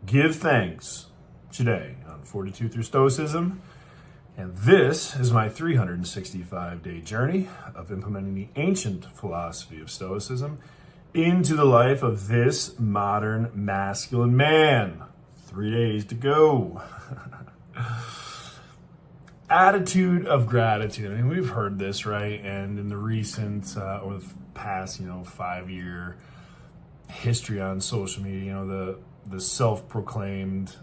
Give thanks today on Fortitude through Stoicism. And this is my 365-day journey of implementing the ancient philosophy of Stoicism into the life of this modern masculine man. 3 days to go. Attitude of gratitude. I mean, we've heard this, right? And in the recent or the past, 5-year history on social media, the self-proclaimed,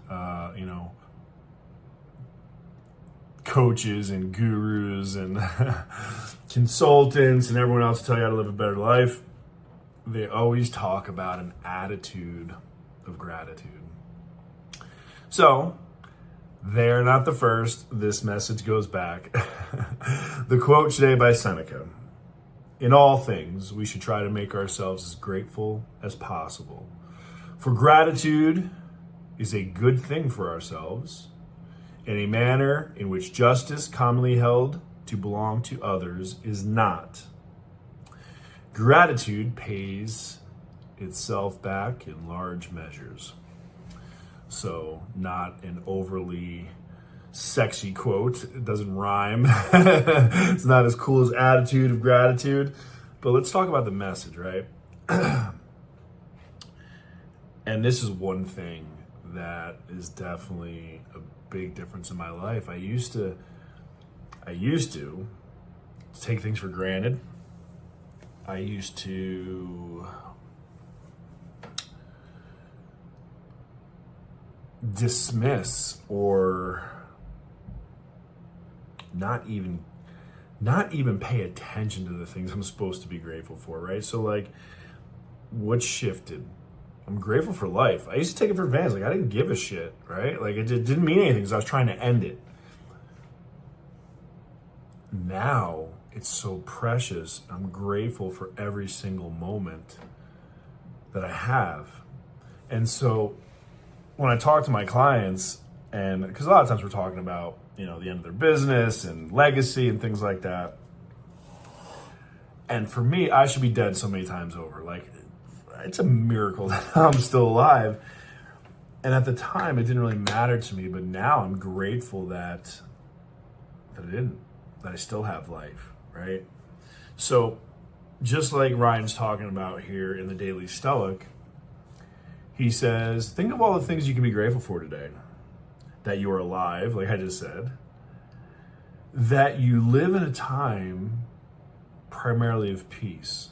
coaches and gurus and consultants and everyone else tell you how to live a better life. They always talk about an attitude of gratitude. So, they're not the first. This message goes back. The quote today by Seneca. In all things, we should try to make ourselves as grateful as possible. For gratitude is a good thing for ourselves, in a manner in which justice commonly held to belong to others is not. Gratitude pays itself back in large measures. So, not an overly sexy quote. It doesn't rhyme. It's not as cool as attitude of gratitude. But let's talk about the message, right? And this is one thing that is definitely a big difference in my life. I used to take things for granted. I used to dismiss or not even pay attention to the things I'm supposed to be grateful for, right? So like, what shifted? I'm grateful for life. I used to take it for granted. Like, I didn't give a shit, right? Like, it didn't mean anything because I was trying to end it. Now, it's so precious. I'm grateful for every single moment that I have. And so, when I talk to my clients, and because a lot of times we're talking about, the end of their business and legacy and things like that. And for me, I should be dead so many times over. Like, it's a miracle that I'm still alive. And at the time, it didn't really matter to me. But now I'm grateful that I still have life, right? So just like Ryan's talking about here in the Daily Stoic, he says, think of all the things you can be grateful for today. That you are alive, like I just said. That you live in a time primarily of peace.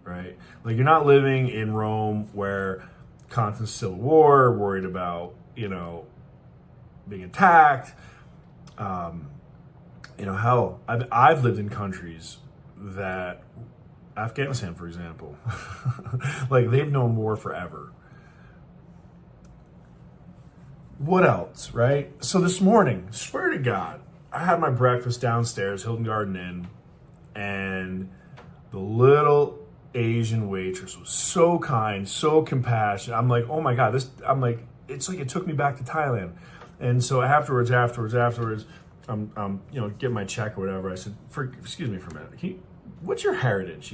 Right? Like, you're not living in Rome where constant civil war, worried about, being attacked. Hell, I've lived in countries that, Afghanistan, for example, like, they've known war forever. What else, right? So this morning, swear to God, I had my breakfast downstairs, Hilton Garden Inn, and the little Asian waitress was so kind, so compassionate. I'm like, oh my God, it's like it took me back to Thailand. And so afterwards, I'm getting my check or whatever. I said, excuse me for a minute. What's your heritage,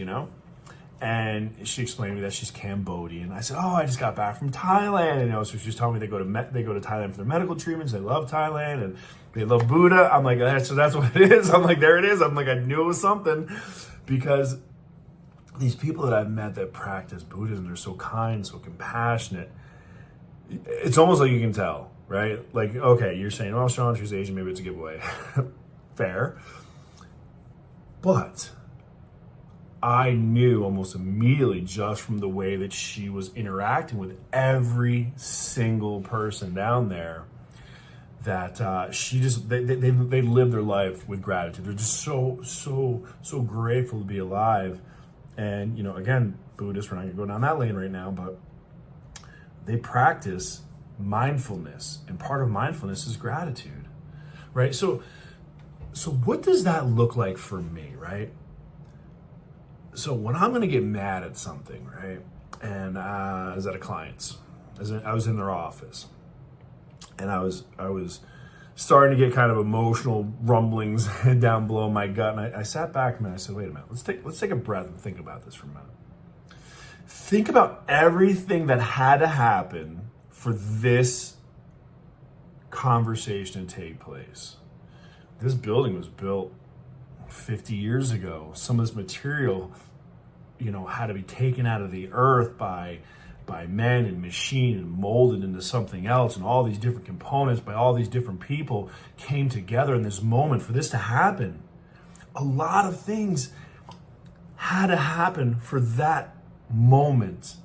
And she explained to me that she's Cambodian. I said, oh, I just got back from Thailand. So she was telling me they go to Thailand for their medical treatments. They love Thailand and they love Buddha. I'm like, that's what it is. I'm like, there it is. I'm like, I knew it was something, because these people that I've met that practice Buddhism, they're so kind, so compassionate. It's almost like you can tell, right? Like, okay, you're saying, well, Shawn, she's Asian, maybe it's a giveaway. Fair. But I knew almost immediately, just from the way that she was interacting with every single person down there, that they live their life with gratitude. They're just so grateful to be alive. And, again, Buddhists, we're not going to go down that lane right now, but they practice mindfulness. And part of mindfulness is gratitude, right? So what does that look like for me, right? So when I'm going to get mad at something, right? And I was at a client's. I was in their office. And I was starting to get kind of emotional rumblings down below my gut. And I sat back and I said, wait a minute, let's take a breath and think about this for a minute. Think about everything that had to happen for this conversation to take place. This building was built 50 years ago. Some of this material, had to be taken out of the earth by men and machine and molded into something else, and all these different components by all these different people came together in this moment for this to happen. A lot of things had to happen for that moment.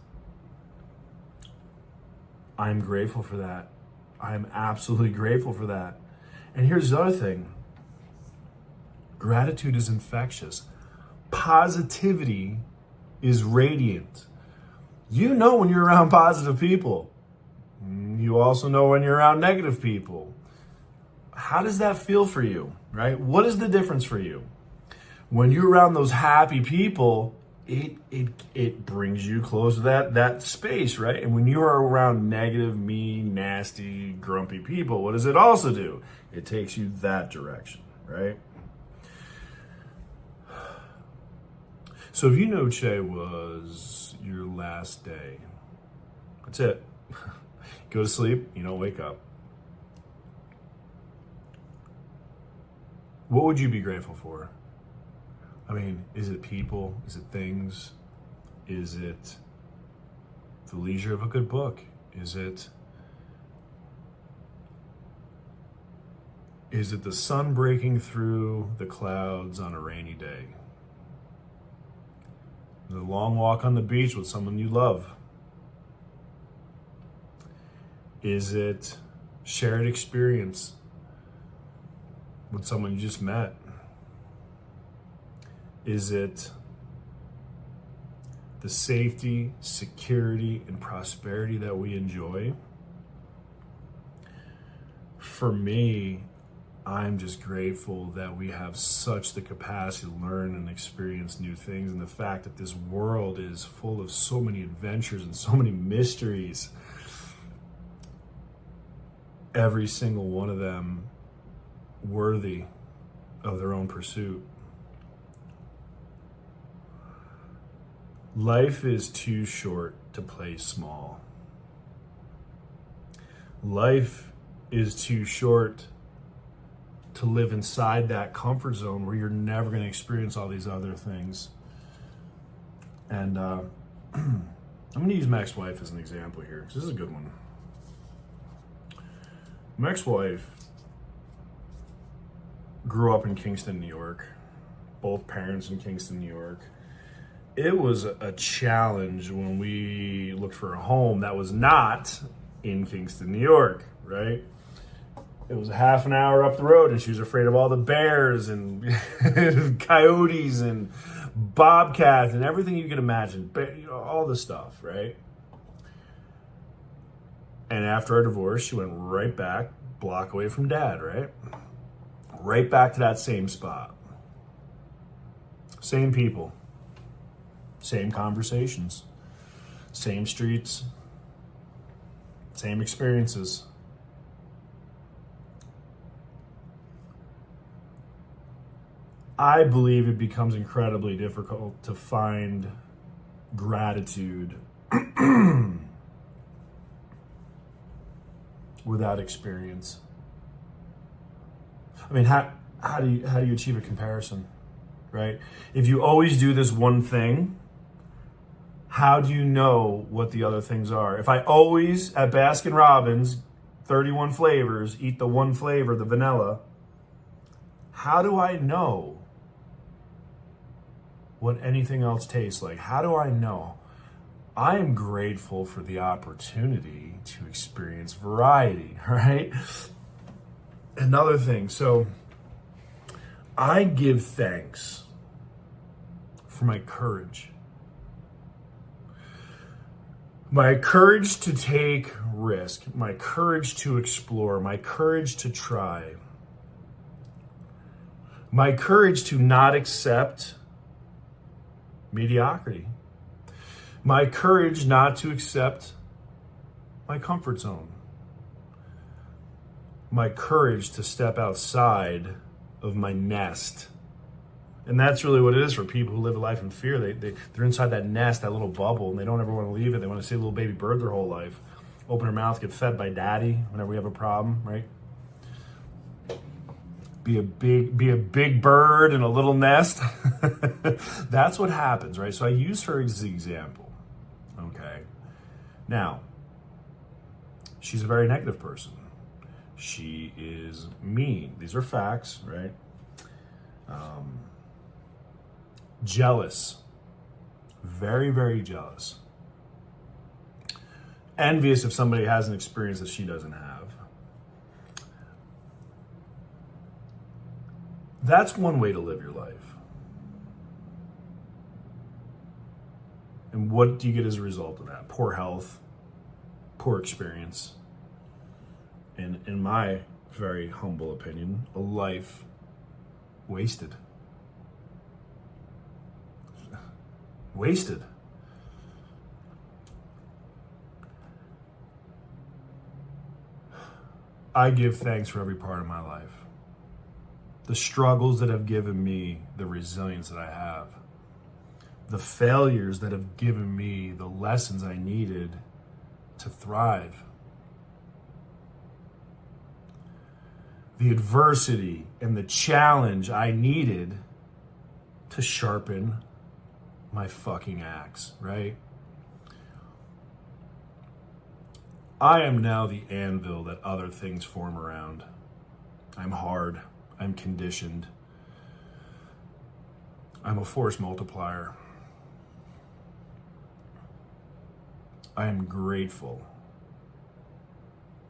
I'm grateful for that. I'm absolutely grateful for that. And here's the other thing. Gratitude is infectious. Positivity is radiant. You know when you're around positive people. You also know when you're around negative people. How does that feel for you, right? What is the difference for you? When you're around those happy people, it brings you close to that space, right? And when you are around negative, mean, nasty, grumpy people, what does it also do? It takes you that direction, right? So if you know today was your last day, that's it. Go to sleep, you don't wake up. What would you be grateful for? I mean, is it people? Is it things? Is it the leisure of a good book? Is it the sun breaking through the clouds on a rainy day? The long walk on the beach with someone you love? Is it shared experience with someone you just met? Is it the safety, security, and prosperity that we enjoy? For me, I'm just grateful that we have such the capacity to learn and experience new things, and the fact that this world is full of so many adventures and so many mysteries. Every single one of them worthy of their own pursuit. Life is too short to play small. Life is too short to live inside that comfort zone where you're never going to experience all these other things. And I'm going to use my ex-wife as an example here, because this is a good one. My ex-wife grew up in Kingston, New York. Both parents in Kingston, New York. It was a challenge when we looked for a home that was not in Kingston, New York, right? It was a half an hour up the road, and she was afraid of all the bears and coyotes and bobcats and everything you can imagine, all the stuff, right? And after our divorce, she went right back, block away from dad, right? Right back to that same spot. Same people. Same conversations, same streets, same experiences. I believe it becomes incredibly difficult to find gratitude without experience. I mean, how do you achieve a comparison, right? If you always do this one thing, how do you know what the other things are? If I always, at Baskin Robbins, 31 flavors, eat the one flavor, the vanilla, how do I know what anything else tastes like? How do I know? I am grateful for the opportunity to experience variety, right? Another thing, so I give thanks for my courage. My courage to take risk, my courage to explore, my courage to try, my courage to not accept mediocrity, my courage not to accept my comfort zone, my courage to step outside of my nest. And that's really what it is for people who live a life in fear. They're inside that nest, that little bubble, and they don't ever want to leave it. They want to see a little baby bird their whole life. open her mouth, get fed by daddy whenever we have a problem, right? Be a big bird in a little nest. That's what happens, right? So I use her as the example. Okay. Now, she's a very negative person. She is mean. These are facts, right? Jealous. Very, very jealous. Envious if somebody has an experience that she doesn't have. That's one way to live your life. And what do you get as a result of that? Poor health, poor experience, and in my very humble opinion, a life wasted. Wasted. I give thanks for every part of my life. The struggles that have given me the resilience that I have. The failures that have given me the lessons I needed to thrive. The adversity and the challenge I needed to sharpen my fucking axe, right? I am now the anvil that other things form around. I'm hard. I'm conditioned. I'm a force multiplier. I am grateful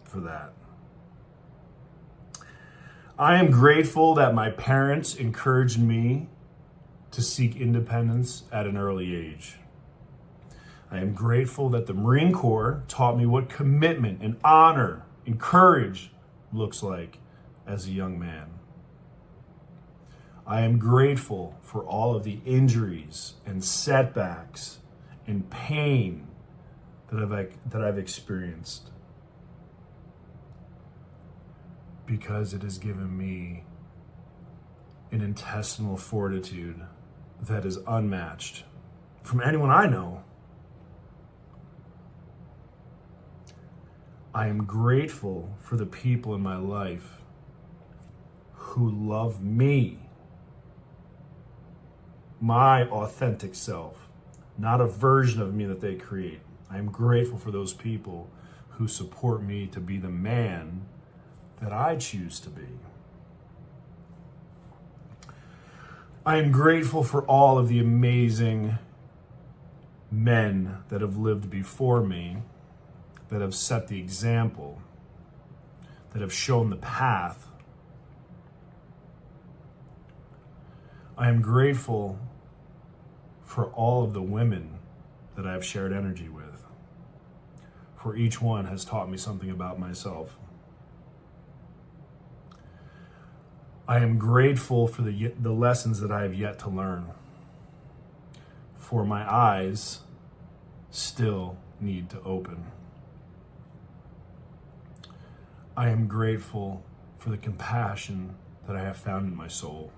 for that. I am grateful that my parents encouraged me to seek independence at an early age. I am grateful that the Marine Corps taught me what commitment and honor and courage looks like as a young man. I am grateful for all of the injuries and setbacks and pain that I've experienced, because it has given me an intestinal fortitude that is unmatched from anyone I know. I am grateful for the people in my life who love me, my authentic self, not a version of me that they create. I am grateful for those people who support me to be the man that I choose to be. I am grateful for all of the amazing men that have lived before me, that have set the example, that have shown the path. I am grateful for all of the women that I have shared energy with, for each one has taught me something about myself. I am grateful for the lessons that I have yet to learn, for my eyes still need to open. I am grateful for the compassion that I have found in my soul,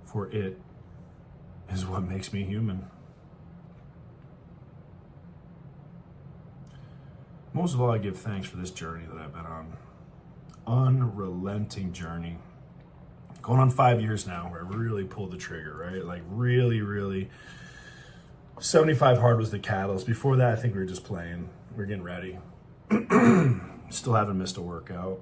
for it is what makes me human. Most of all, I give thanks for this journey that I've been on. Unrelenting journey. Going on 5 years now where I really pulled the trigger, right? Like really. 75 hard was the catalyst. Before that, I think we were just playing. We were getting ready. Still haven't missed a workout.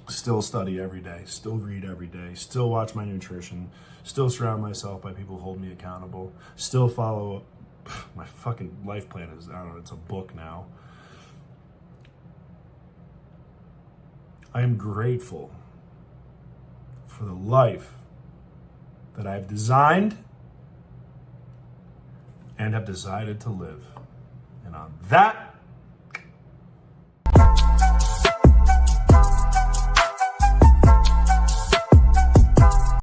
Still study every day. Still read every day. Still watch my nutrition. Still surround myself by people who hold me accountable. Still follow my fucking life plan is, I don't know, it's a book now. I am grateful for the life that I've designed and have decided to live. And on that